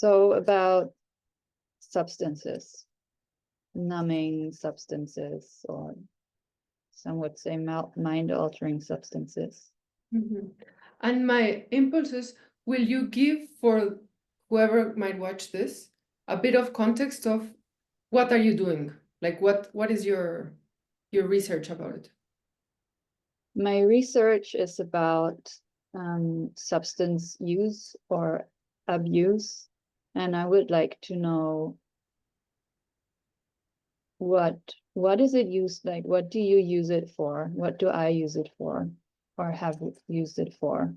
So about substances, numbing substances, or some would say mind-altering substances. And my impulses, will you give for whoever might watch this a bit of context of what are you doing? Like what is your research about it? My research is about substance use or abuse, and I would like to know what is it used, like what do you use it for? What do I use it for, or have used it for?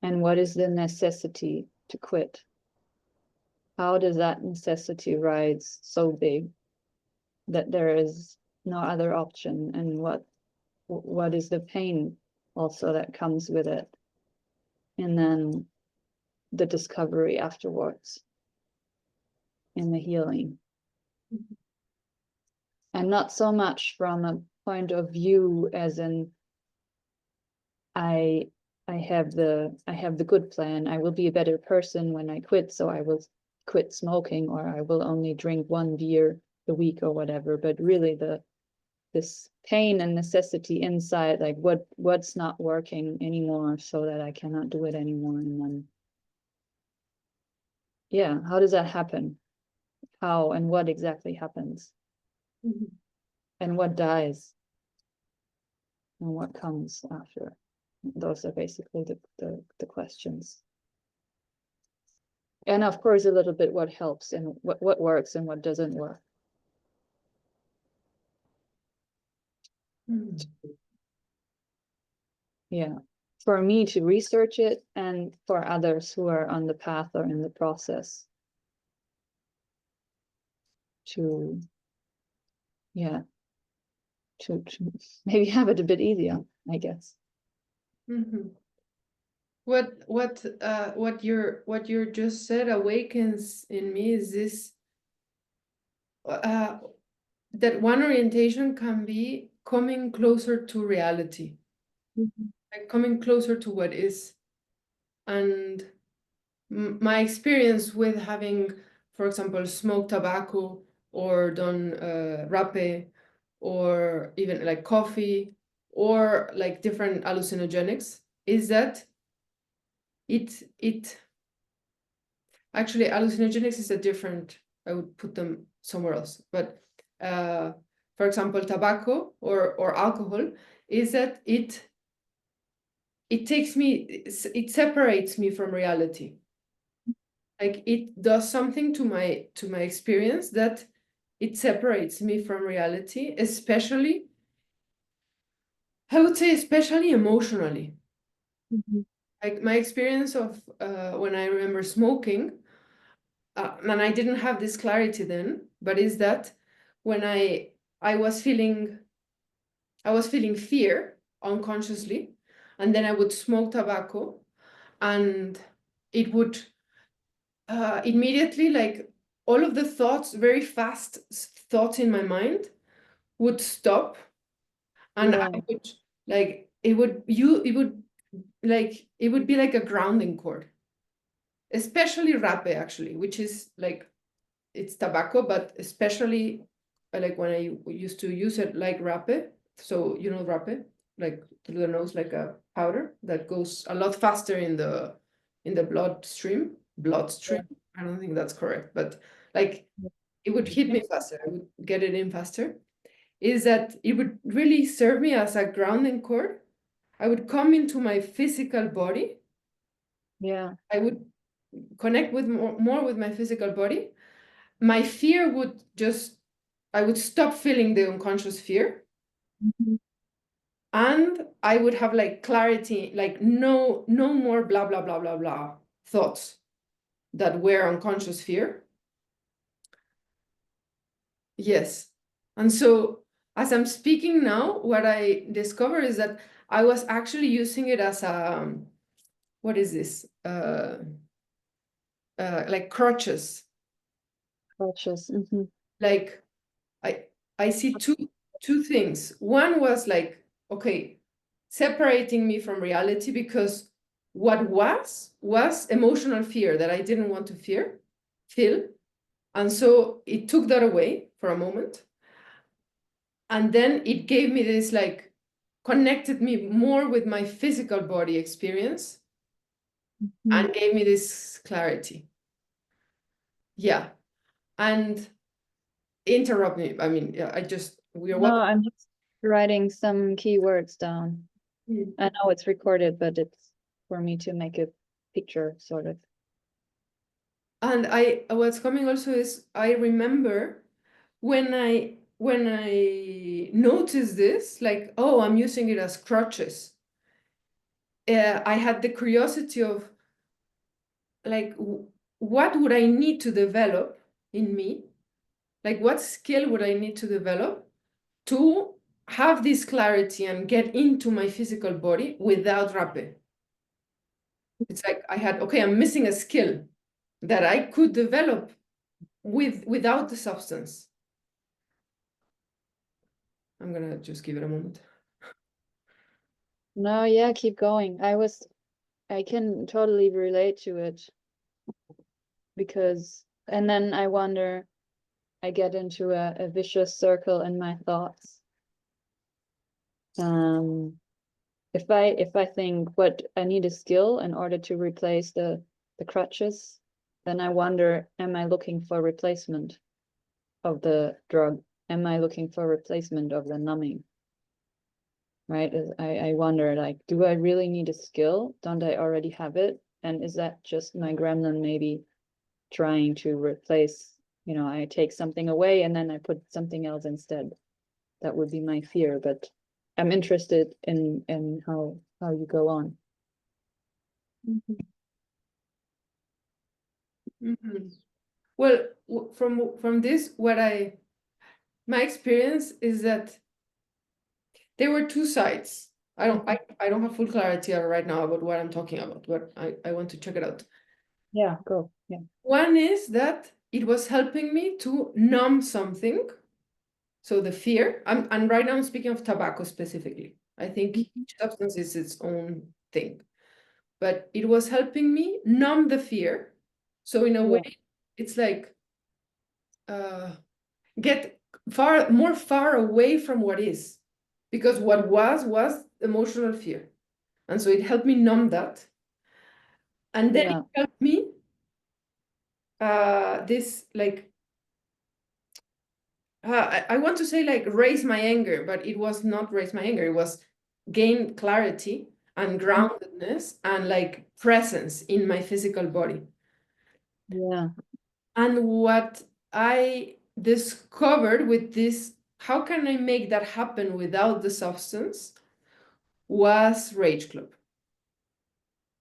And what is the necessity to quit? How does that necessity rise so big that there is no other option? And what is the pain also that comes with it? And then the discovery afterwards and the healing. And not so much from a point of view as in I have the good plan. I will be a better person when I quit, so I will quit smoking, or I will only drink 1 beer a week or whatever. But really this pain and necessity inside, like what's not working anymore so that I cannot do it anymore. And then yeah, how does that happen? How and what exactly happens? And what dies? And what comes after? Those are basically the questions. And of course, a little bit what helps and what works and what doesn't work. Yeah, for me to research it, and for others who are on the path or in the process to, yeah, to maybe have it a bit easier, I guess. What you're just said awakens in me is this that one orientation can be coming closer to reality, like coming closer to what is. And my experience with having, for example, smoked tobacco or done rapé, or even like coffee or like different hallucinogenics, is that it actually hallucinogenics is a different, I would put them somewhere else, but for example tobacco or alcohol is that it takes me, it separates me from reality. Like it does something to my experience that it separates me from reality, especially, I would say, especially emotionally. Like my experience of when I remember smoking, and I didn't have this clarity then, but is that when I was feeling fear unconsciously, and then I would smoke tobacco, and it would immediately, like all of the thoughts, very fast thoughts in my mind would stop, and I would like it would be like a grounding cord, especially rapé actually, which is like it's tobacco, but especially like when I used to use it like rapé. So you know rapé, like through the nose, like a powder that goes a lot faster in the bloodstream. I don't think that's correct, but like it would hit me faster. I would get it in faster. Is that it would really serve me as a grounding cord. I would come into my physical body. Yeah. I would connect with more with my physical body. My fear would just, I would stop feeling the unconscious fear. And I would have like clarity, like no more blah, blah, blah, blah, blah thoughts that were unconscious fear. Yes. And so as I'm speaking now, what I discover is that I was actually using it as a, what is this? Like crutches. Crutches. Like I see two things. One was like, okay, separating me from reality, because what was emotional fear that I didn't want to fear. feel. And so it took that away for a moment. And then it gave me this, like, connected me more with my physical body experience and gave me this clarity. Yeah. And interrupt me. I mean, yeah, we are No, I'm just writing some keywords down. Mm. I know it's recorded, but it's for me to make a picture, sort of. And what's coming also is I remember when I noticed this, like, oh, I'm using it as crutches. I had the curiosity of, like, what would I need to develop in me? Like, what skill would I need to develop to have this clarity and get into my physical body without rapé? It's like I had, okay, I'm missing a skill that I could develop without the substance. I'm gonna just give it a moment. No, yeah, keep going. I can totally relate to it because, and then I wonder, I get into a vicious circle in my thoughts. If I think what I need a skill in order to replace the crutches, then I wonder, am I looking for replacement of the drug? Am I looking for replacement of the numbing? Right? I wonder, like, do I really need a skill? Don't I already have it? And is that just my gremlin maybe trying to replace, I take something away and then I put something else instead? That would be my fear, but I'm interested in how you go on. Mhm. Well, from this, my experience is that there were two sides. I don't have full clarity right now about what I'm talking about, but I want to check it out. Yeah, go. Yeah. One is that it was helping me to numb something. So the fear, and right now I'm speaking of tobacco specifically. I think each substance is its own thing, but it was helping me numb the fear. So in a way, it's like get more far away from what is, because what was emotional fear, and so it helped me numb that, and then it helped me this, like, I want to say, like, raise my anger, but it was not raise my anger. It was gain clarity and groundedness and, like, presence in my physical body. Yeah. And what I discovered with this, how can I make that happen without the substance, was Rage Club.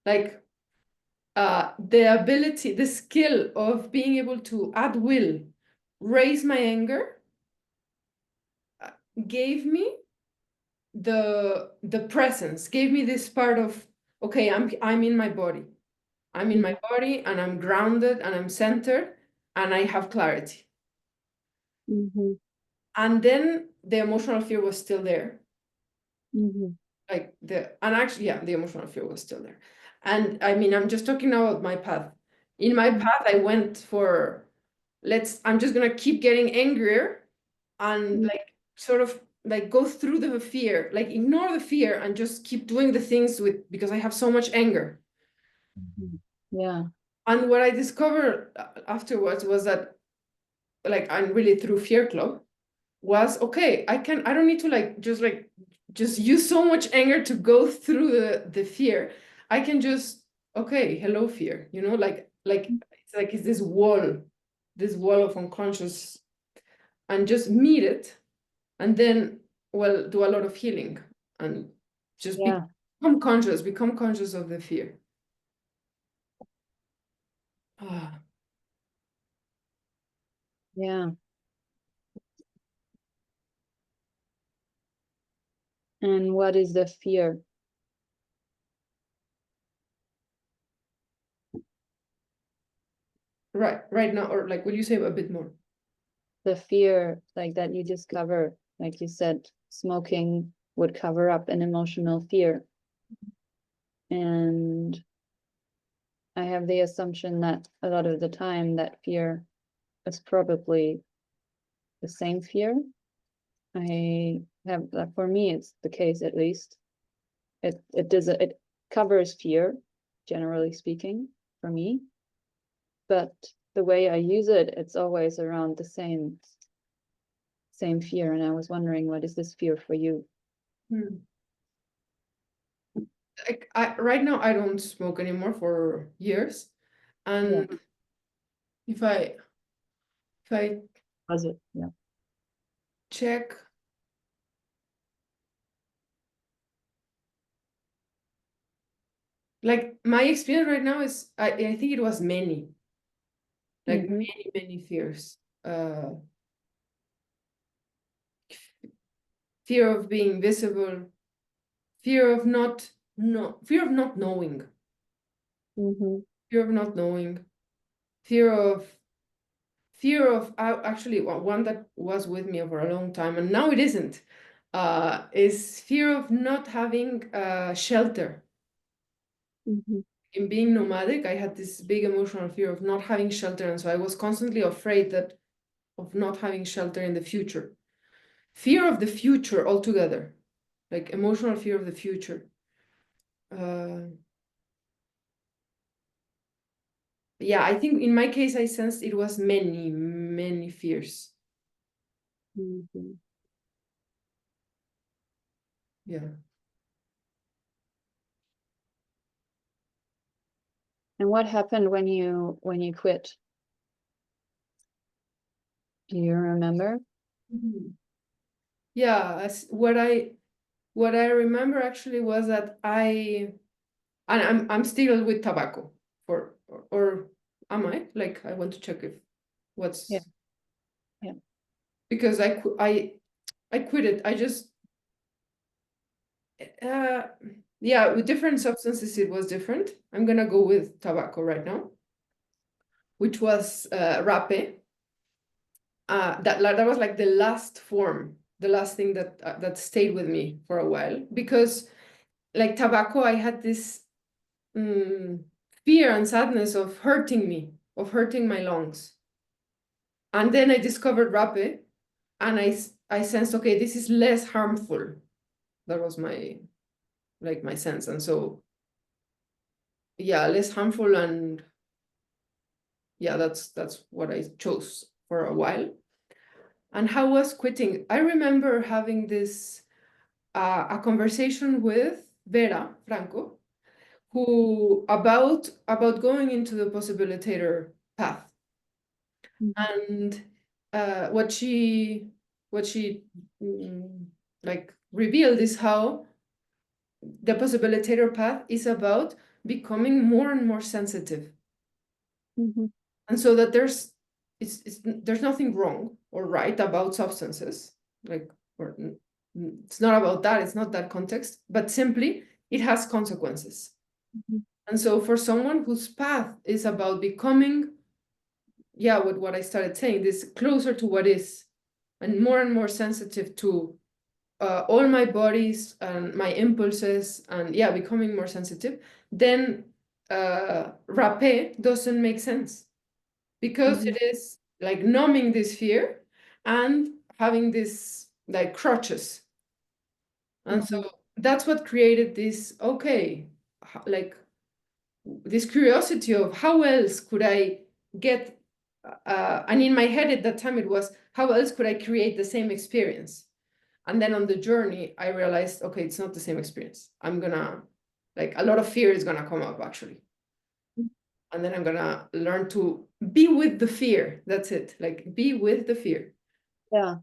Like, the ability, the skill of being able to, at will, raise my anger gave me the presence, gave me this part of, okay, I'm in my body. I'm in my body and I'm grounded and I'm centered and I have clarity. And then the emotional fear was still there. Like the emotional fear was still there. And I mean, I'm just talking now about my path. In my path, I went for, I'm just gonna keep getting angrier and like sort of like go through the fear, like ignore the fear and just keep doing the things because I have so much anger. Yeah. And what I discovered afterwards was that, like, I'm really through Fear Club, was okay, I don't need to just use so much anger to go through the fear. I can just, okay, hello fear, it's this wall of unconscious, and just meet it, and then, well, do a lot of healing and just become conscious of the fear. Yeah. And what is the fear? Right now, or like, will you say a bit more? The fear, like, that you discover, like you said, smoking would cover up an emotional fear. And I have the assumption that a lot of the time that fear is probably the same fear. I have that for me, it's the case at least. It covers fear, generally speaking, for me. But the way I use it, it's always around the same fear. And I was wondering, what is this fear for you? Like right now I don't smoke anymore for years, and if I Was it? Yeah. check, like my experience right now is I think it was many, like Mhm. many fears. Fear of being visible, fear of not knowing, Mhm. fear of not knowing, fear of actually one that was with me for a long time and now it isn't, is fear of not having shelter. Mhm. In being nomadic, I had this big emotional fear of not having shelter, and so I was constantly afraid of not having shelter in the future. Fear of the future altogether, like emotional fear of the future. Yeah, I think in my case, I sensed it was many fears. Mhm. Yeah. And what happened when you quit? Do you remember? Yeah, what I remember actually was that I'm still with tobacco or am I? Like I want to check if what's Yeah. Yeah. because I quit it. I just yeah, with different substances it was different. I'm gonna go with tobacco right now, which was rape. That was like the last form, the last thing that stayed with me for a while, because like tobacco, I had this fear and sadness of hurting me, of hurting my lungs. And then I discovered rape, and I sensed, okay, this is less harmful. That was my sense. And so yeah, less harmful, and yeah, that's what I chose for a while. And how was quitting? I remember having this a conversation with Vera Franco, who about going into the possibilitator path. And what she like revealed is how the possibilitator path is about becoming more and more sensitive, Mhm. and so that there's nothing wrong or right about substances, like or it's not about that, it's not that context, but simply it has consequences. Mhm. And so for someone whose path is about becoming, yeah, with what I started saying, this closer to what is, and more sensitive to all my bodies and my impulses, and yeah, becoming more sensitive, then rape doesn't make sense, because Mhm. it is like numbing this fear and having this like crutches. And so Mhm. that's what created this, okay, like this curiosity of how else could I get, and in my head at that time it was, how else could I create the same experience? And then on the journey, I realized, okay, it's not the same experience. I'm gonna, like, a lot of fear is gonna come up actually. And then I'm gonna learn to be with the fear. That's it. Like, be with the fear. Yeah.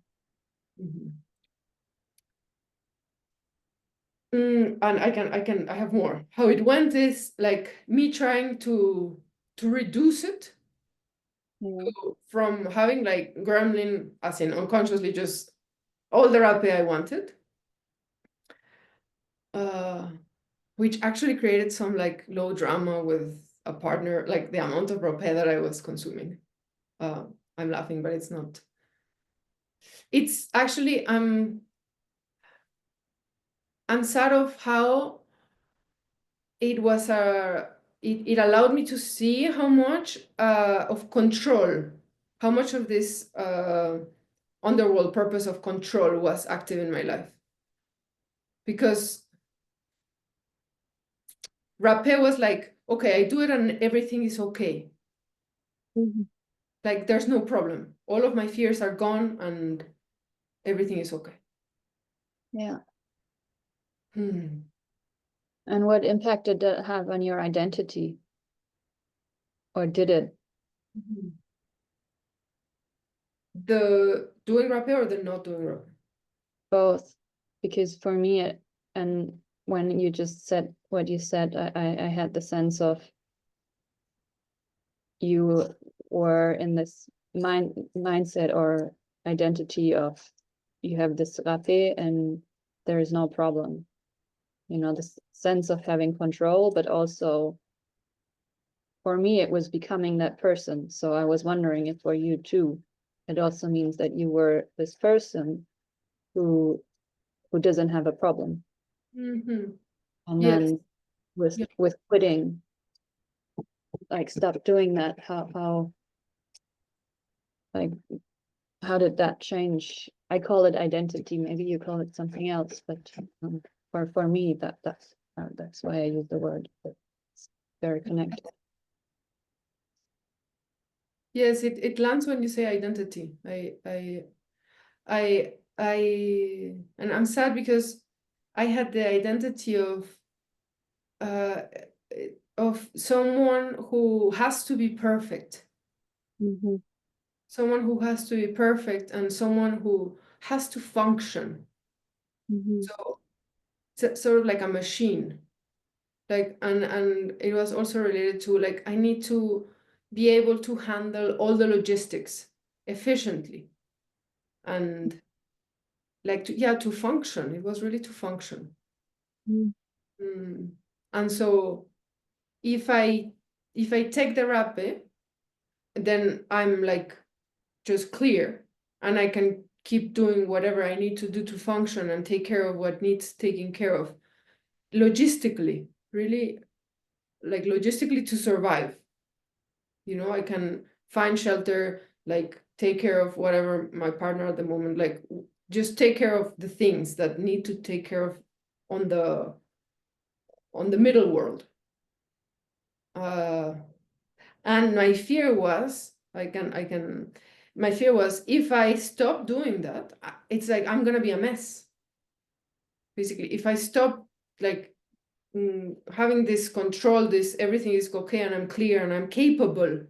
And I have more. How it went is like me trying to reduce it Yeah. from having like gremlin, as in unconsciously just all the rape I wanted, which actually created some like low drama with a partner, like the amount of rape that I was consuming. I'm laughing, but it's not. It's actually I'm sad of how it was a it allowed me to see how much of control, how much of this underworld purpose of control was active in my life. Because rapé was like, okay, I do it and everything is okay. Like there's no problem. All of my fears are gone and everything is okay. Yeah. Hmm. And what impact did that have on your identity? Or did it? The doing rapé or the not doing rapé? Both, because for me, and when you just said what you said, I had the sense of you were in this mindset or identity of you have this rapé and there is no problem. You know, this sense of having control, but also for me, it was becoming that person. So I was wondering if for you too, it also means that you were this person who doesn't have a problem. Mm-hmm. And Yes. then with Yeah. with quitting, like stop doing that, how like how did that change? I call it identity, maybe you call it something else, but for me that's why I use the word. It's very connected. Yes, it lands when you say identity. And I'm sad because I had the identity uh, of someone who has to be perfect, someone who has to be perfect, and someone who has to function. So it's sort of like a machine. Like and it was also related to like I need to be able to handle all the logistics efficiently and like to function. It was really to function. And so if I take the rapé, then I'm like just clear and I can keep doing whatever I need to do to function and take care of what needs taking care of logistically, really like logistically to survive. You know, I can find shelter, like take care of whatever my partner at the moment, like just take care of the things that need to take care of on the middle world. And my fear was, my fear was if I stop doing that, it's like I'm gonna be a mess. Basically, if I stop like having this control, this everything is okay and I'm clear and I'm capable,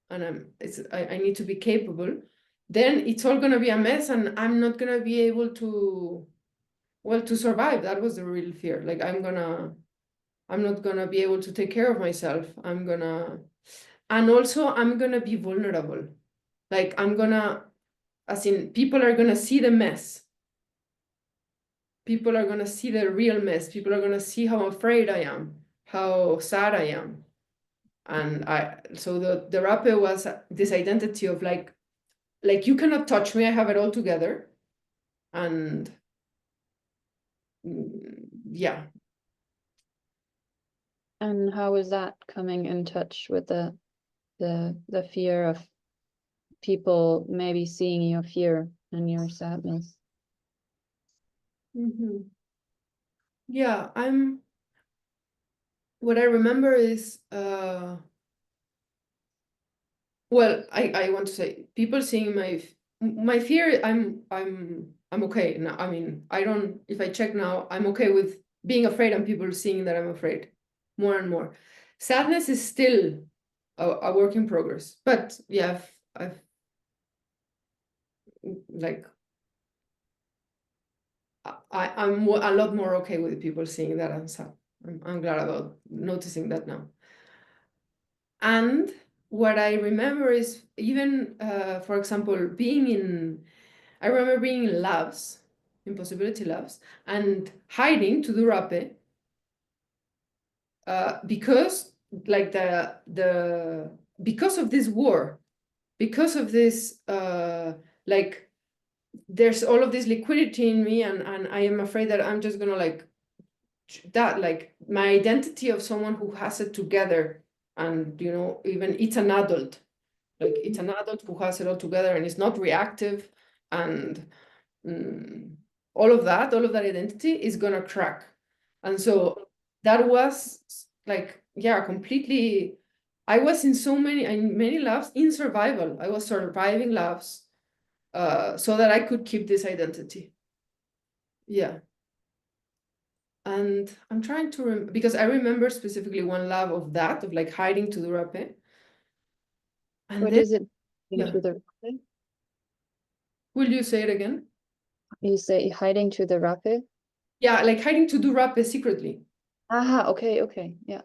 and I need to be capable, then it's all gonna be a mess and I'm not gonna be able to, well, to survive. That was the real fear. Like I'm not gonna be able to take care of myself. And also I'm gonna be vulnerable. Like as in people are gonna see the mess. People are gonna see the real mess. People are gonna see how afraid I am, how sad I am. And so the rapé was this identity of like you cannot touch me, I have it all together. And yeah. And how is that coming in touch with the fear of people maybe seeing your fear and your sadness? Yeah, what I remember is well, I want to say people seeing my fear, I'm okay now. I mean, I don't, if I check now, I'm okay with being afraid and people seeing that I'm afraid more and more. Sadness is still a work in progress, but yeah, I've like I'm a lot more okay with people seeing that I'm sad. I'm glad about noticing that now. And what I remember is even, for example, I remember being in labs, impossibility labs, and hiding to do rapé because like because of this war, because of this like there's all of this liquidity in me and I am afraid that I'm just gonna like that, like my identity of someone who has it together, and you know, even it's an adult, like it's an adult who has it all together and is not reactive, and all of that identity is gonna crack. And so that was like, yeah, completely. I was in many labs in survival. I was surviving labs so that I could keep this identity. Yeah. And I'm trying to because I remember specifically one lab of that, of like hiding to the rapé. And What then, is it yeah. into the rapé? Will you say it again? You say hiding to the rapé? Yeah, like hiding to do rapé secretly. Aha, okay, yeah,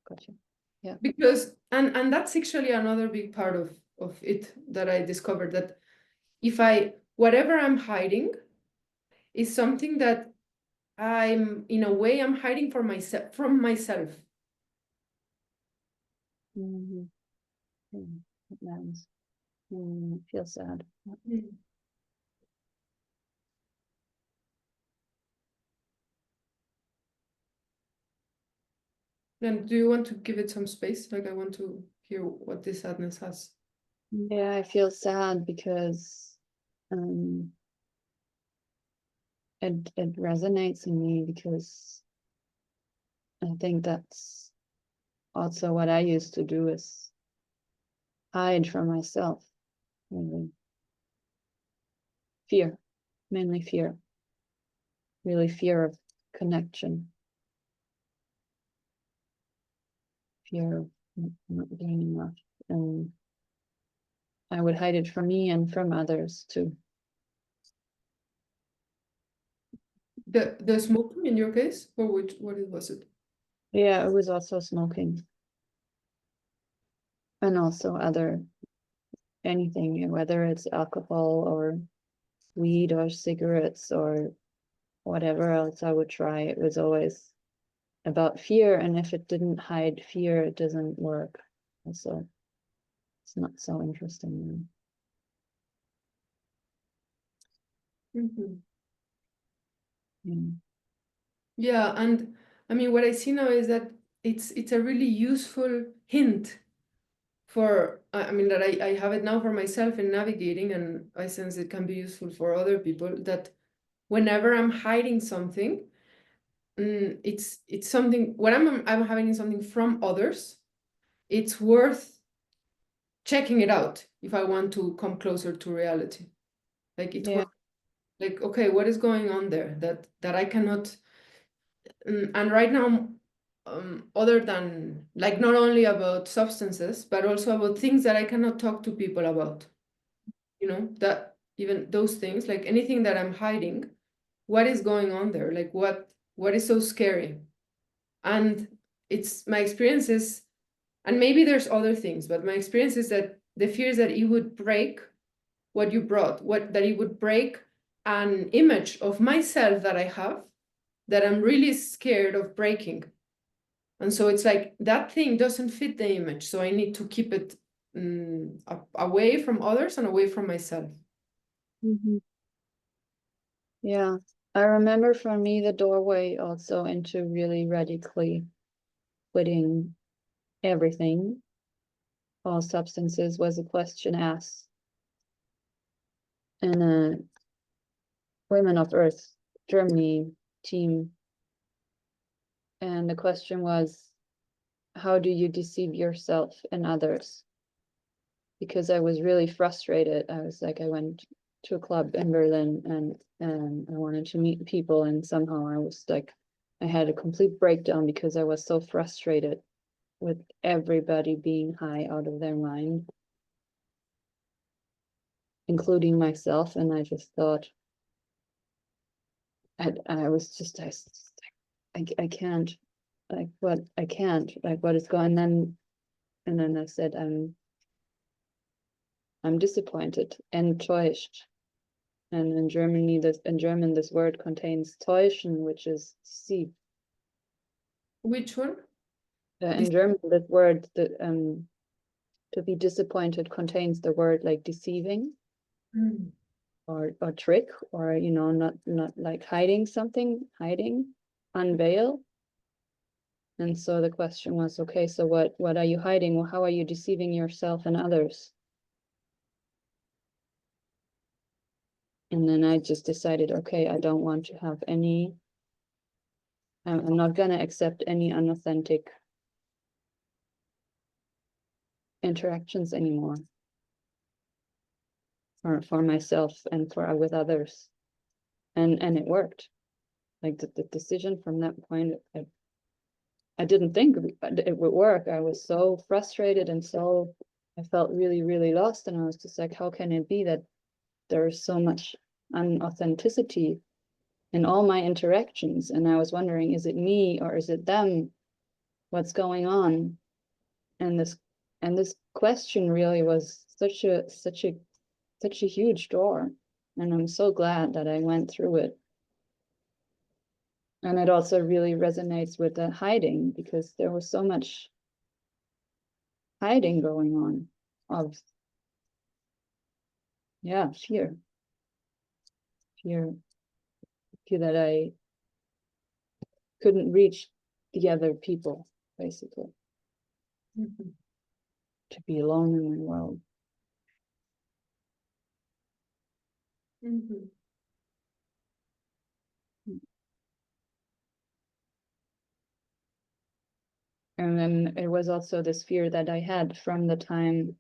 gotcha. Because and that's actually another big part of it that I discovered, that if whatever I'm hiding is something that in a way I'm hiding from myself. Mhm. It lands. I feel sad. And do you want to give it some space? Like, I want to hear what this sadness has. Yeah, I feel sad because um it resonates in me, because I think that's also what I used to do, is hide from myself, really. Fear, mainly fear. Really fear of connection. Fear of not being enough. And I would hide it from me and from others too. The smoking in your case, or what was it? Yeah, it was also smoking. And also anything, whether it's alcohol or weed or cigarettes or whatever else I would try. It was always about fear, and if it didn't hide fear, it doesn't work. So it's not so interesting. Mhm. Yeah. Yeah, and I mean, what I see now is that it's a really useful hint for, I mean, that I have it now for myself in navigating, and I sense it can be useful for other people, that whenever I'm hiding something, it's something, when I'm hiding something from others, it's worth checking it out if I want to come closer to reality. Like it's Yeah. worth, like, okay, what is going on there that I cannot, and right now, other than like not only about substances, but also about things that I cannot talk to people about, you know, that even those things, like anything that I'm hiding, what is going on there? Like what is so scary? And it's my experience is, and maybe there's other things, but my experience is that the fear is that it would break what you brought, that it would break an image of myself that I have, that I'm really scared of breaking. And so it's like that thing doesn't fit the image. So I need to keep it away from others and away from myself. Mhm. Yeah. I remember for me, the doorway also into really radically quitting everything, all substances, was a question asked in a Women of Earth Germany team. And the question was, how do you deceive yourself and others? Because I was really frustrated. I was like, I went to a club in Berlin and I wanted to meet people, and somehow I was like, I had a complete breakdown because I was so frustrated with everybody being high out of their mind, including myself. And I just thought, I was just, I can't, like, what, I can't, like, what is going on? And then I said, I'm disappointed, enttäuscht. And in German, this word contains täuschen, which is deceive. Which one? In German, this word, to be disappointed, contains the word like deceiving or trick, or not like hiding something, hiding. unveil. And so the question was, okay, so what are you hiding? Well, how are you deceiving yourself and others? And then I just decided, okay, I don't want to have any, I'm not gonna accept any unauthentic interactions anymore for myself and with others. And it worked. Like the decision from that point, I didn't think it would work. I was so frustrated and so I felt really, really lost. And I was just like, how can it be that there's so much unauthenticity in all my interactions? And I was wondering, is it me or is it them? What's going on? And this question really was such a huge door. And I'm so glad that I went through it. And it also really resonates with the hiding, because there was so much hiding going on of, yeah, fear that I couldn't reach the other people, basically, Mhm. to be alone in my world. Mhm. And then it was also this fear that I had from the time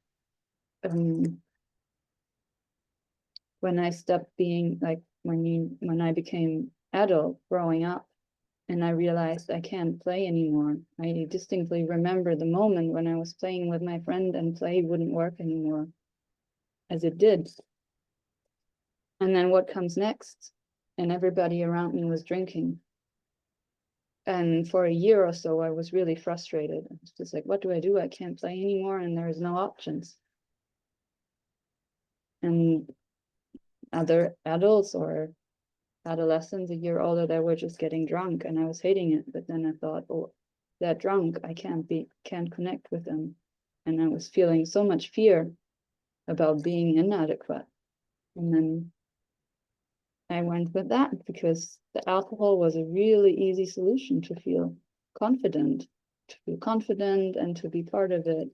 when I stopped being like, when I became adult growing up, and I realized I can't play anymore. I distinctly remember the moment when I was playing with my friend and play wouldn't work anymore as it did. And then what comes next? And everybody around me was drinking. And for a year or so, I was really frustrated. I was just like, what do? I can't play anymore, and there's no options. And other adults or adolescents a year older, they were just getting drunk, and I was hating it. But then I thought, oh, they're drunk. I can't connect with them. And I was feeling so much fear about being inadequate. And then I went with that because the alcohol was a really easy solution to feel confident, and to be part of it.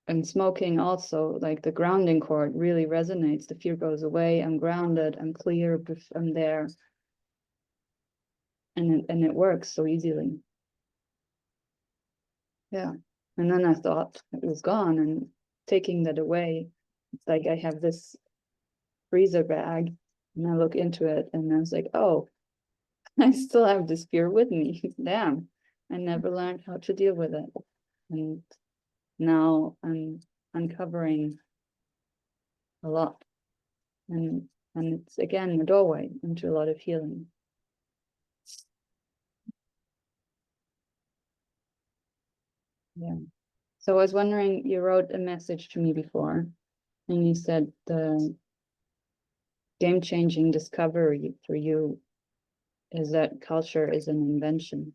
And smoking also, like the grounding chord really resonates. The fear goes away. I'm grounded. I'm clear. I'm there. And it works so easily. Yeah. And then I thought it was gone, and taking that away, it's like I have this freezer bag and I look into it and I was like, oh, I still have this fear with me. Damn, I never learned how to deal with it. And now I'm uncovering a lot. And it's again a doorway into a lot of healing. Yeah. So I was wondering, you wrote a message to me before, and you said the game-changing discovery for you is that culture is an invention.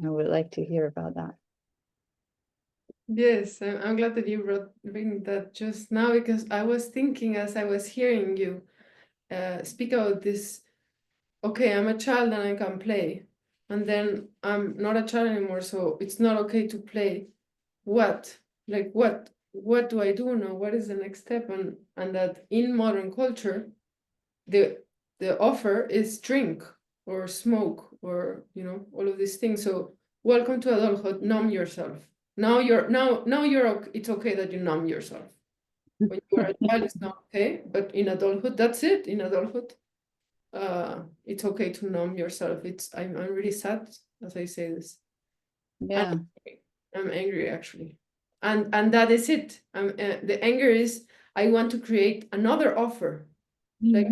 I would like to hear about that. Yes, I'm glad that you reading that just now, because I was thinking as I was hearing you speak about this. Okay, I'm a child and I can play, and then I'm not a child anymore, so it's not okay to play. What? Like what do I do now? What is the next step? And that in modern culture, the offer is drink or smoke or all of these things. So welcome to adulthood. Numb yourself. Now it's okay that you numb yourself. When you are a child, it's not okay, but in adulthood, that's it. In adulthood, it's okay to numb yourself. I'm really sad as I say this. Yeah. I'm angry actually, and that is it. The anger is I want to create another offer. Like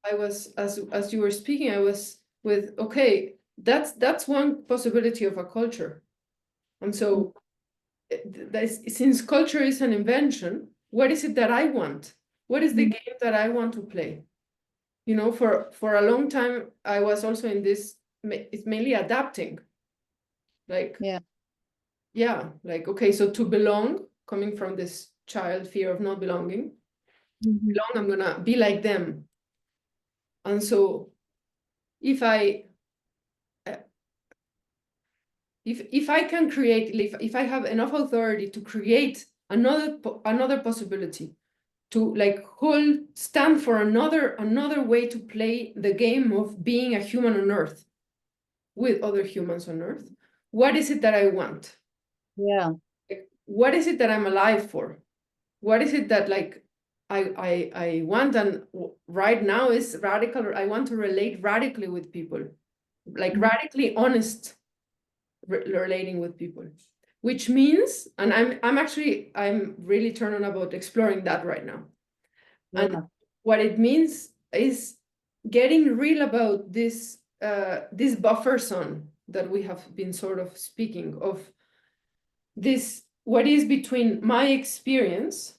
I was as you were speaking, I was with okay. That's one possibility of a culture, and so since culture is an invention, what is it that I want? What is the game that I want to play? For a long time, I was also in this. It's mainly adapting. Like Yeah. like okay, so to belong, coming from this child fear of not belonging, long, I'm gonna be like them. And so if I if I can create, if I have enough authority to create another possibility, to like stand for another way to play the game of being a human on Earth with other humans on Earth, what is it that I want? Yeah. What is it that I'm alive for? What is it that like I want? And right now is radical. I want to relate radically with people, like radically honest relating with people, which means, and I'm really turned on about exploring that right now. Yeah. And what it means is getting real about this this buffer zone that we have been sort of speaking of, this what is between my experience,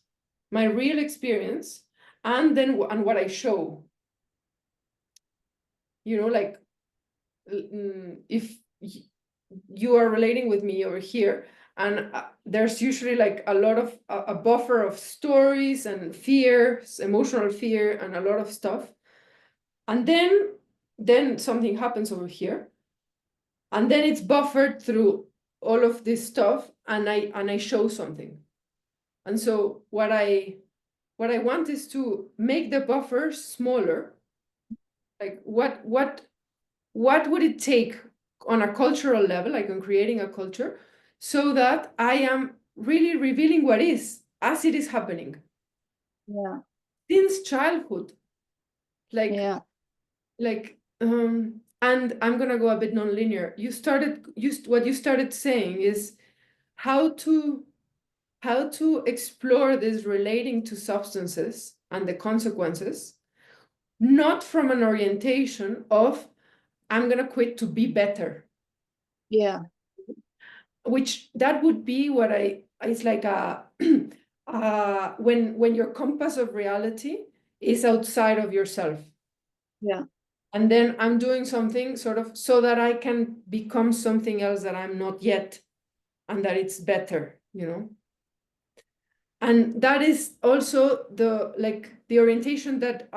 my real experience, and then and what I show. You know, like if you are relating with me over here, and there's usually like a lot of a buffer of stories and fears, emotional fear, and a lot of stuff. And then something happens over here, and then it's buffered through all of this stuff, and I show something. And so what I want is to make the buffer smaller. Like what would it take on a cultural level, like on creating a culture, so that I am really revealing what is as it is happening. Yeah. Since childhood. Like, Yeah. And I'm gonna go a bit non-linear. What you started saying is how to explore this relating to substances and the consequences, not from an orientation of I'm gonna quit to be better. Yeah. Which that would be what it's like a when your compass of reality is outside of yourself. Yeah. And then I'm doing something sort of so that I can become something else that I'm not yet, and that it's better, you know. And that is also the orientation that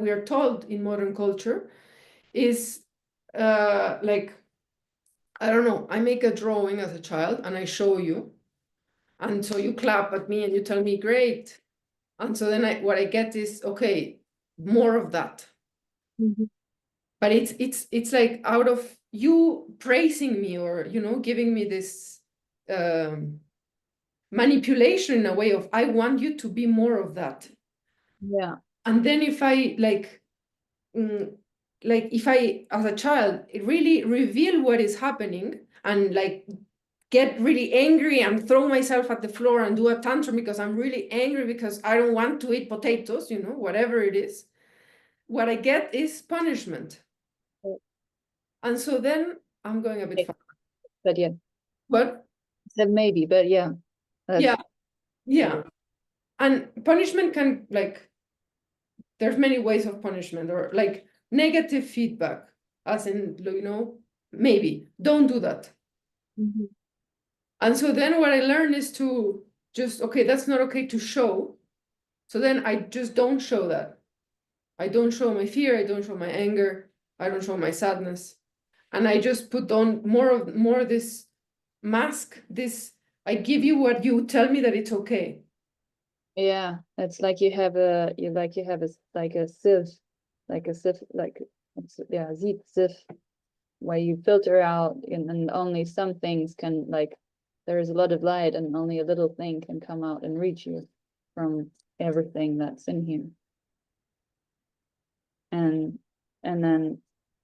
we are told in modern culture is like, I don't know, I make a drawing as a child and I show you, and so you clap at me and you tell me great, and so then what I get is, okay, more of that. But it's like out of you praising me, or giving me this manipulation in a way of I want you to be more of that. Yeah. And then if I like if I as a child really reveal what is happening, and like get really angry and throw myself at the floor and do a tantrum because I'm really angry because I don't want to eat potatoes, whatever it is, what I get is punishment. And so then I'm going a bit far. But yeah. But Said maybe, but yeah. yeah. And punishment can there's many ways of punishment, or like negative feedback, as in, maybe don't do that. And so then what I learned is to just, okay, that's not okay to show. So then I just don't show that. I don't show my fear. I don't show my anger. I don't show my sadness. And I just put on more of this mask, this, I give you what you tell me that it's okay. Yeah, it's like you have a sieve, sieve, where you filter out, and only some things can, like, there's a lot of light and only a little thing can come out and reach you from everything that's in here. And then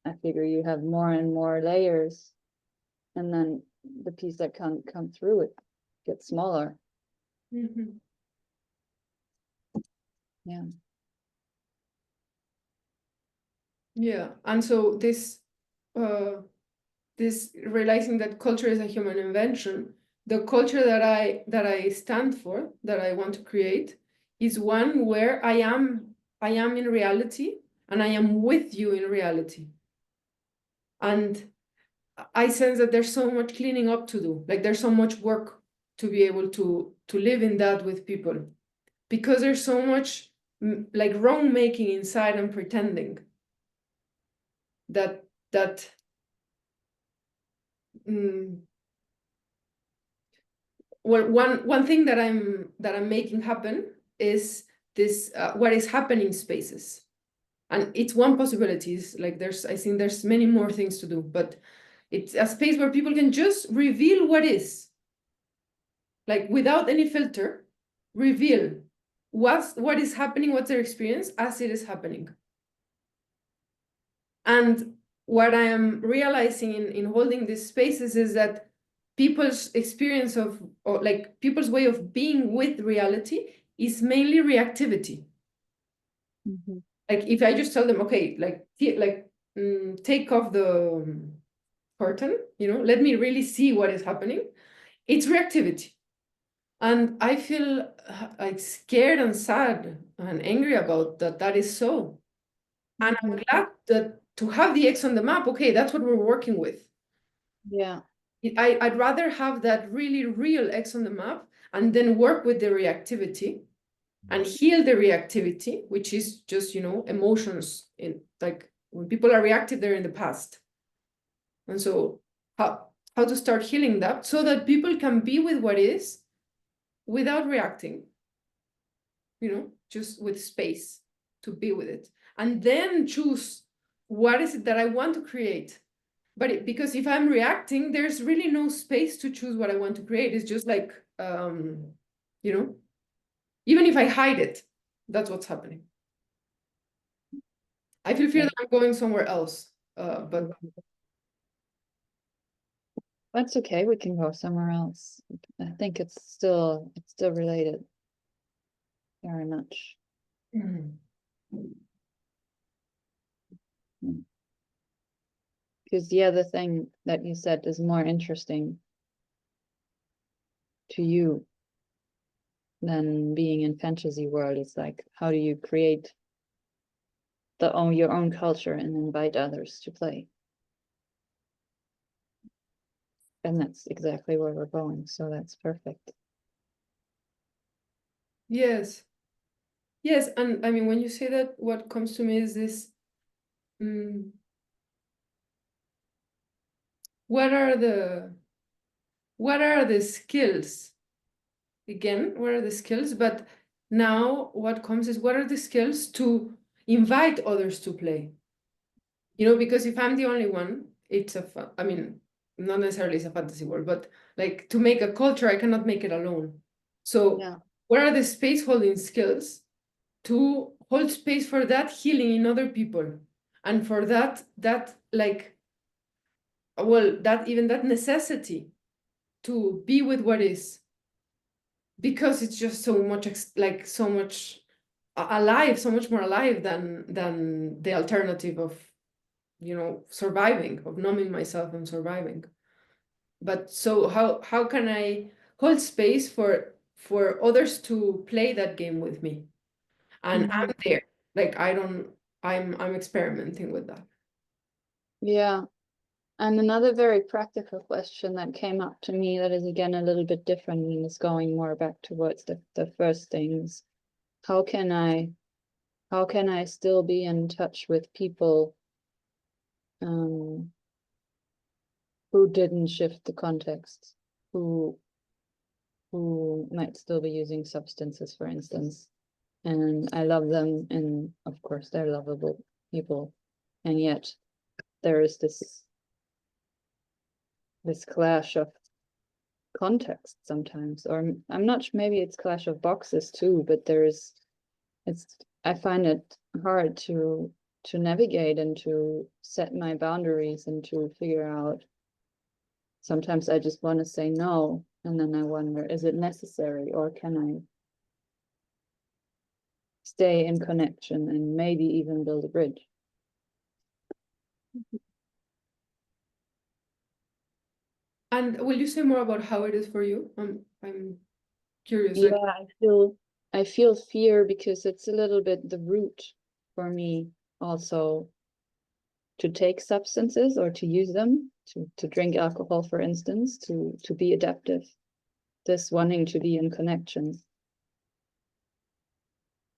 I figure you have more and more layers, and then the piece that can come through it gets smaller. Yeah. Yeah. And so this realizing that culture is a human invention, the culture that I stand for, that I want to create, is one where I am in reality, and I am with you in reality. And I sense that there's so much cleaning up to do. Like there's so much work to be able to live in that with people, because there's so much like wrong making inside and pretending that well, one thing that I'm making happen is this what is happening spaces, and it's one possibility. Is like I think there's many more things to do, but it's a space where people can just reveal what is, like without any filter, reveal what is happening, what's their experience as it is happening. And what I am realizing in holding these spaces is that people's experience of, or like people's way of being with reality is mainly reactivity. Mm-hmm. Like if I just tell them, okay, take off the curtain, let me really see what is happening, it's reactivity. And I feel like scared and sad and angry about that is so. And I'm glad that to have the X on the map, okay, that's what we're working with. Yeah. I'd rather have that really real X on the map and then work with the reactivity and heal the reactivity, which is just, emotions in like when people are reactive, they're in the past. And so how to start healing that so that people can be with what is without reacting, just with space to be with it. And then choose what is it that I want to create. But because if I'm reacting, there's really no space to choose what I want to create. It's just like, even if I hide it, that's what's happening. I feel fear that I'm going somewhere else, but That's okay. We can go somewhere else. I think it's still related very much. Because the other thing that you said is more interesting to you than being in fantasy world. It's like, how do you create your own culture and invite others to play? And that's exactly where we're going. So that's perfect. Yes. Yes. And I mean, when you say that, what comes to me is this, what are the skills? Again, what are the skills? But now what comes is what are the skills to invite others to play? Because if I'm the only one, it's I mean, not necessarily it's a fantasy world, but like to make a culture, I cannot make it alone. So Yeah. what are the space holding skills to hold space for that healing in other people? And for that like, well, that necessity to be with what is, because it's just so much so much alive, so much more alive than the alternative of surviving, of numbing myself and surviving. But so how can I hold space for others to play that game with me? And I'm there, like I'm experimenting with that. Yeah. And another very practical question that came up to me that is again a little bit different and is going more back towards the first things. How can I still be in touch with people who didn't shift the context, who might still be using substances, for instance, and I love them, and of course they're lovable people, and yet there is this clash of context sometimes, or I'm not sure, maybe it's clash of boxes too, but I find it hard to navigate and to set my boundaries and to figure out. Sometimes I just want to say no, and then I wonder, is it necessary, or can I stay in connection and maybe even build a bridge? And will you say more about how it is for you? I'm curious. Yeah, I feel fear because it's a little bit the root for me also to take substances or to use them, to drink alcohol, for instance, to be adaptive, this wanting to be in connection.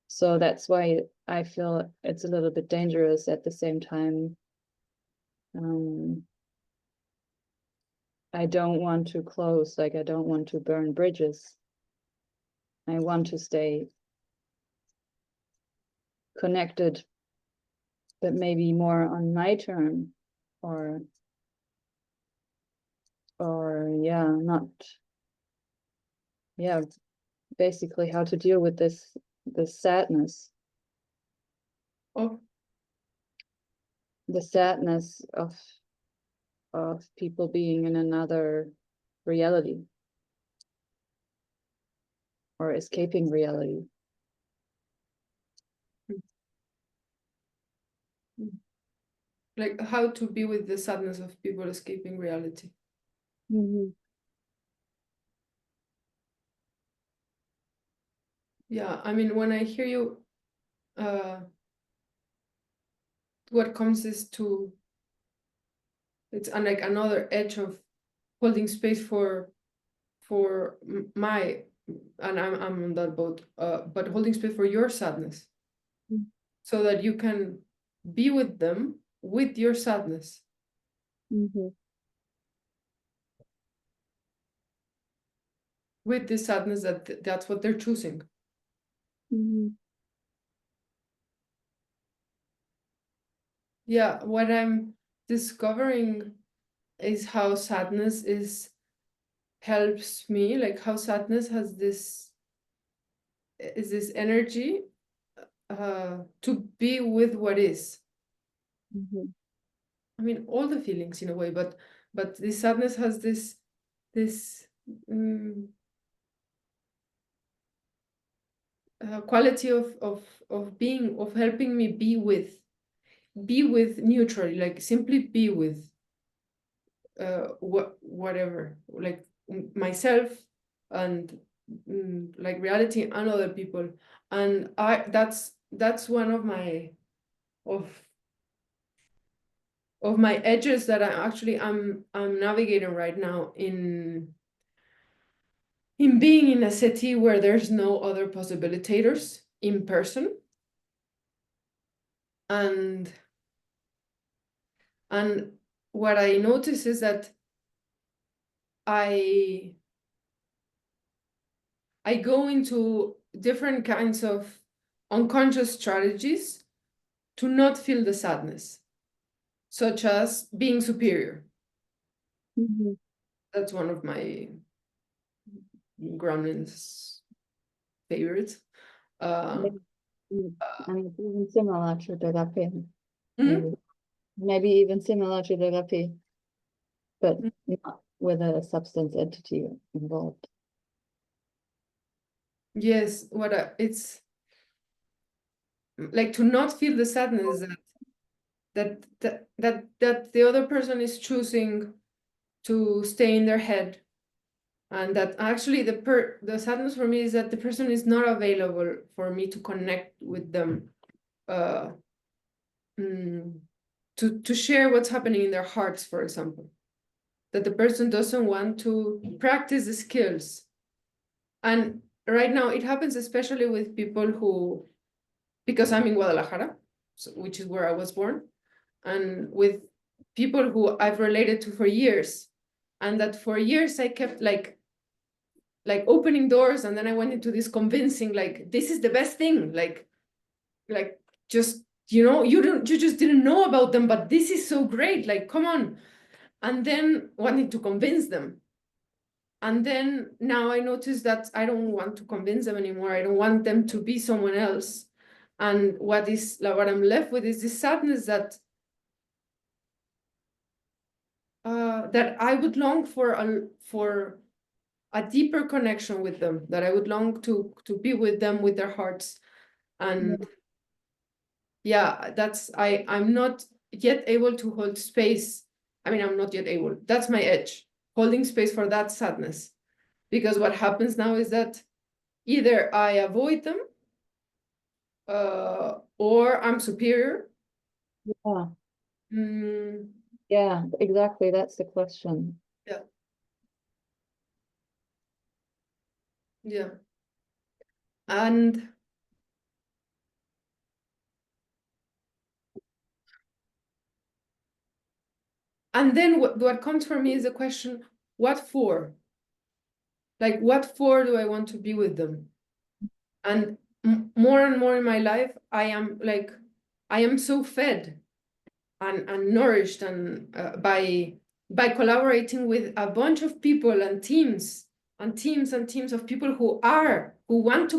So that's why I feel it's a little bit dangerous at the same time. I don't want to close, like I don't want to burn bridges. I want to stay connected, but maybe more on my term, or yeah, not, yeah, basically how to deal with this sadness, Oh, the sadness of people being in another reality or escaping reality. like how to be with the sadness of people escaping reality. Yeah, I mean, when I hear you, what comes is to, it's like another edge of holding space for my, and I'm on that boat, but holding space for your sadness, Mm. so that you can be with them with your sadness. With this sadness that's what they're choosing. Yeah, what I'm discovering is how sadness helps me, like how sadness has this energy to be with what is. I mean, all the feelings in a way, but this sadness has this quality of being, of helping me be with neutrally, like simply be with whatever, like myself and like reality and other people. And that's one of my edges that I'm navigating right now in being in a city where there's no other possibilitators in person. And what I notice is that I go into different kinds of unconscious strategies to not feel the sadness, such as being superior. That's one of my Gremlin's favorites. And it's even similar to the rapé. Mhm. Maybe even similar to the rapé, but Mhm. not with a substance entity involved. Yes, it's like to not feel the sadness that the other person is choosing to stay in their head, and that actually the sadness for me is that the person is not available for me to connect with them, uh, to share what's happening in their hearts, for example, that the person doesn't want to practice the skills. And right now it happens especially with people who, because I'm in Guadalajara, which is where I was born, and with people who I've related to for years, and that for years I kept like opening doors, and then I went into this convincing, like, this is the best thing, like just, you just didn't know about them, but this is so great, like, come on. And then wanting to convince them. And then now I notice that I don't want to convince them anymore. I don't want them to be someone else. And what I'm left with is this sadness that that I would long for a deeper connection with them, that I would long to be with them with their hearts. And yeah, I'm not yet able to hold space. I mean, I'm not yet able. That's my edge, holding space for that sadness. Because what happens now is that either I avoid them, or I'm superior. Yeah. Mm, Yeah, exactly. That's the question. yeah. Yeah. And And then what comes for me is the question, what for? Like, what for do I want to be with them? And more and more in my life, I am so fed and nourished and by collaborating with a bunch of people and teams of people who want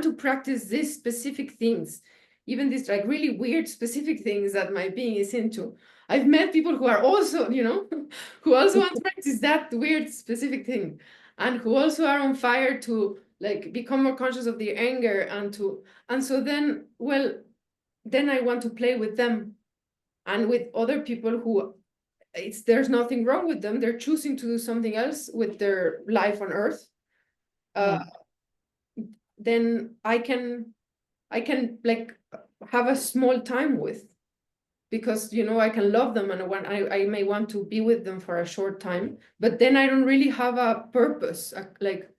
to practice these specific things, even these like really weird specific things that my being is into. I've met people who are also, who also want to practice that weird specific thing, and who also are on fire to like become more conscious of their anger and so then, well, then I want to play with them and with other people who there's nothing wrong with them. They're choosing to do something else with their life on Earth. Then I can like have a small time with, because I can love them and I may want to be with them for a short time, but then I don't really have a purpose. Like,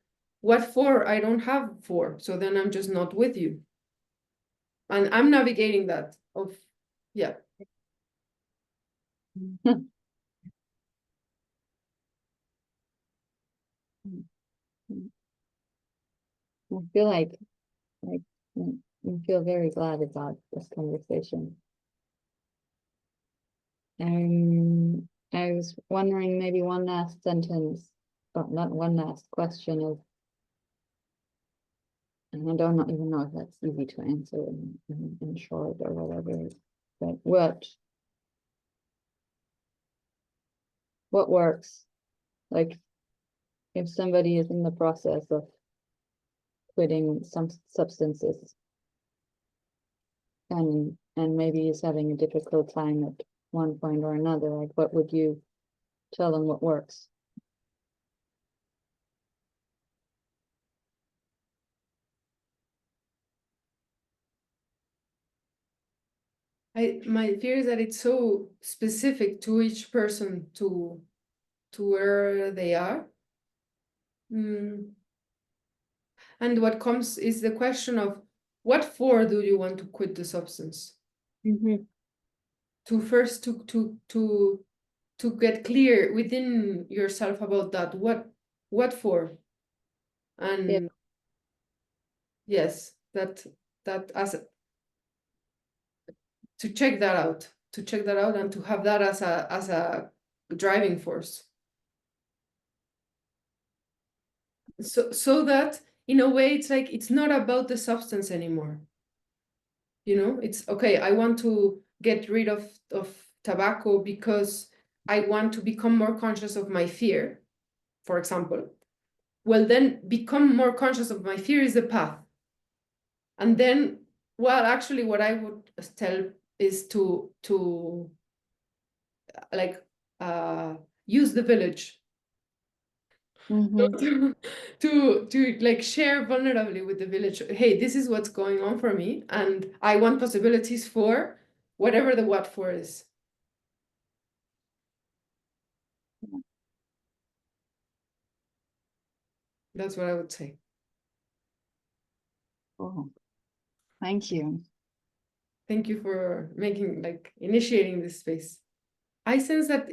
what for? I don't have for. So then I'm just not with you. And I'm navigating that of, yeah. I feel like I feel very glad about this conversation. I was wondering maybe one last sentence, but not one last question of, and I don't even know if that's easy to answer in short or whatever, but what works? Like, if somebody is in the process of quitting some substances and maybe is having a difficult time at one point or another, like, what would you tell them what works? My fear is that it's so specific to each person, to where they are. And what comes is the question of, what for do you want to quit the substance? To first to get clear within yourself about that. What for? And Yeah. yes, that as to check that out, and to have that as a driving force. So that in a way it's like it's not about the substance anymore. It's okay, I want to get rid of tobacco because I want to become more conscious of my fear, for example. Well, then become more conscious of my fear is the path. And then, well, actually what I would tell is to like use the village. To like share vulnerably with the village. Hey, this is what's going on for me, and I want possibilities for whatever the what for is. That's what I would say. Oh, thank you. Thank you for initiating this space. I sense that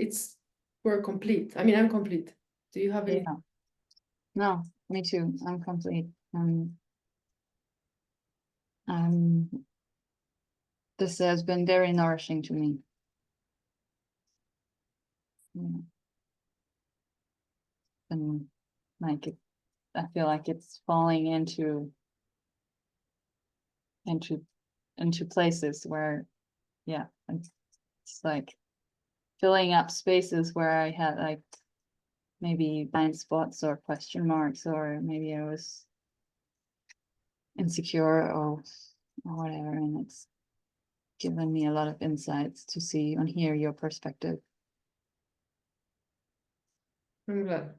we're complete. I mean, I'm complete. Do you have any? Yeah. No, me too. I'm complete. This has been very nourishing to me. And like I feel like it's falling into places where, yeah, it's like filling up spaces where I had like maybe blind spots or question marks, or maybe I was insecure or whatever, and it's given me a lot of insights to see and hear your perspective. I'm glad.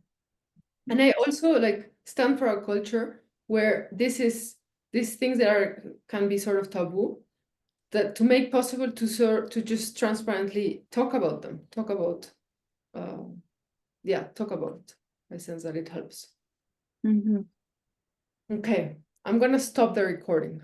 And I also stand for a culture where these things that can be sort of taboo, that to make possible to just transparently talk about them, talk about it. I sense that it helps. Okay, I'm gonna stop the recording.